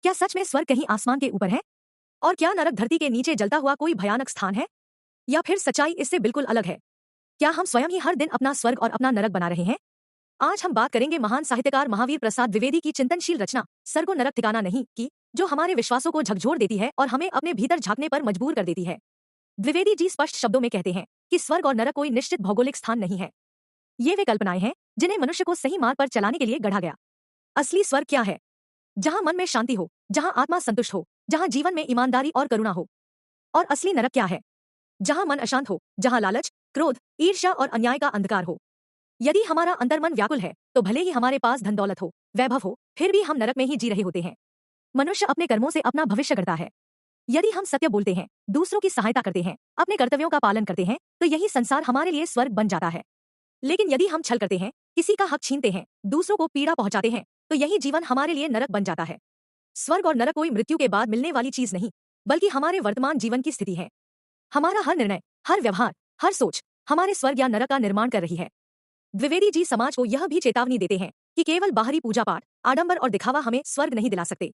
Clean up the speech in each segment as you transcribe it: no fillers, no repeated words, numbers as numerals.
क्या सच में स्वर्ग कहीं आसमान के ऊपर है? और क्या नरक धरती के नीचे जलता हुआ कोई भयानक स्थान है? या फिर सच्चाई इससे बिल्कुल अलग है? क्या हम स्वयं ही हर दिन अपना स्वर्ग और अपना नरक बना रहे हैं? आज हम बात करेंगे महान साहित्यकार महावीर प्रसाद द्विवेदी की चिंतनशील रचना स्वर्ग नरक ठिकाना नहीं की, जो हमारे विश्वासों को झकझोर देती है और हमें अपने भीतर झांकने पर मजबूर कर देती है। द्विवेदी जी स्पष्ट शब्दों में कहते हैं कि स्वर्ग और नरक कोई निश्चित भौगोलिक स्थान नहीं है। ये वे कल्पनाएं हैं जिन्हें मनुष्य को सही मार्ग पर चलाने के लिए गढ़ा गया। असली स्वर्ग क्या है? जहां मन में शांति हो, जहां आत्मा संतुष्ट हो, जहां जीवन में ईमानदारी और करुणा हो। और असली नरक क्या है? जहां मन अशांत हो, जहां लालच, क्रोध, ईर्ष्या और अन्याय का अंधकार हो। यदि हमारा अंतर्मन व्याकुल है तो भले ही हमारे पास धन दौलत हो, वैभव हो, फिर भी हम नरक में ही जी रहे होते हैं। मनुष्य अपने कर्मों से अपना भविष्य गढ़ता है। यदि हम सत्य बोलते हैं, दूसरों की सहायता करते हैं, अपने कर्तव्यों का पालन करते हैं, तो यही संसार हमारे लिए स्वर्ग बन जाता है। लेकिन यदि हम छल करते हैं, किसी का हक छीनते हैं, दूसरों को पीड़ा पहुंचाते हैं, तो यही जीवन हमारे लिए नरक बन जाता है। स्वर्ग और नरक कोई मृत्यु के बाद मिलने वाली चीज नहीं, बल्कि हमारे वर्तमान जीवन की स्थिति है। हमारा हर निर्णय, हर व्यवहार, हर सोच हमारे स्वर्ग या नरक का निर्माण कर रही है। द्विवेदी जी समाज को यह भी चेतावनी देते हैं कि केवल बाहरी पूजा पाठ, आडंबर और दिखावा हमें स्वर्ग नहीं दिला सकते।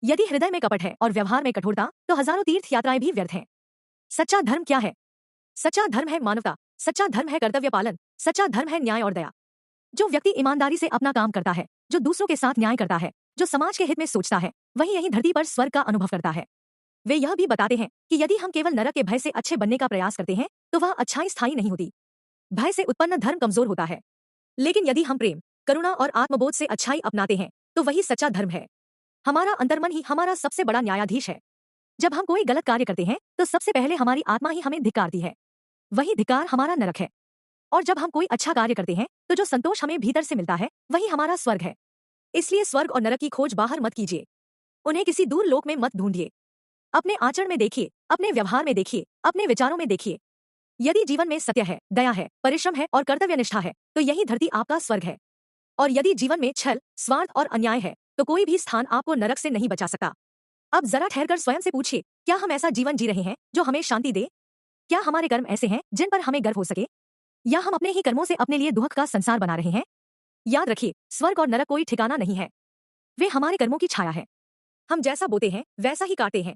यदि हृदय में कपट है और व्यवहार में कठोरता, तो हजारों तीर्थ यात्राएं भी व्यर्थ हैं। सच्चा धर्म क्या है? सच्चा धर्म है मानवता, सच्चा धर्म है कर्तव्य पालन, सच्चा धर्म है न्याय और दया। जो व्यक्ति ईमानदारी से अपना काम करता है, जो दूसरों के साथ न्याय करता है, जो समाज के हित में सोचता है, वही यही धरती पर स्वर्ग का अनुभव करता है। वे यह भी बताते हैं कि यदि हम केवल नरक के भय से अच्छे बनने का प्रयास करते हैं, तो वह अच्छाई स्थायी नहीं होती। भय से उत्पन्न धर्म कमजोर होता है। लेकिन यदि हम प्रेम, करुणा और आत्मबोध से अच्छाई अपनाते हैं, तो वही सच्चा धर्म है। हमारा अंतर्मन ही हमारा सबसे बड़ा न्यायाधीश है। जब हम कोई गलत कार्य करते हैं, तो सबसे पहले हमारी आत्मा ही हमें धिक्कारती है। वही धिक्कार हमारा नरक है। और जब हम कोई अच्छा कार्य करते हैं, तो जो संतोष हमें भीतर से मिलता है, वही हमारा स्वर्ग है। इसलिए स्वर्ग और नरक की खोज बाहर मत कीजिए। उन्हें किसी दूर लोक में मत ढूंढिए। अपने आचरण में देखिए, अपने व्यवहार में देखिए, अपने विचारों में देखिए। यदि जीवन में सत्य है, दया है, परिश्रम है और कर्तव्य निष्ठा है, तो यही धरती आपका स्वर्ग है। और यदि जीवन में छल, स्वार्थ और अन्याय है, तो कोई भी स्थान आपको नरक से नहीं बचा सकता। अब जरा ठहरकर स्वयं से पूछिए, क्या हम ऐसा जीवन जी रहे हैं जो हमें शांति दे? क्या हमारे कर्म ऐसे हैं जिन पर हमें गर्व हो सके? या हम अपने ही कर्मों से अपने लिए दुख का संसार बना रहे हैं? याद रखिए, स्वर्ग और नरक कोई ठिकाना नहीं है। वे हमारे कर्मों की छाया है। हम जैसा बोते हैं, वैसा ही काटते हैं।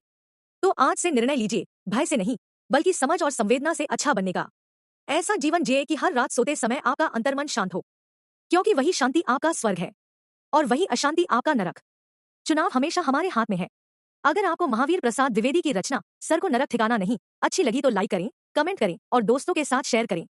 तो आज से निर्णय लीजिए, भय से नहीं, बल्कि समझ और संवेदना से अच्छा बनने का। ऐसा जीवन जिए कि हर रात सोते समय आपका अंतर्मन शांत हो, क्योंकि वही शांति आपका स्वर्ग है और वही अशांति आपका नरक। चुनाव हमेशा हमारे हाथ में है। अगर आपको महावीर प्रसाद द्विवेदी की रचना स्वर्ग और नरक ठिकाना नहीं अच्छी लगी तो लाइक करें, कमेंट करें और दोस्तों के साथ शेयर करें।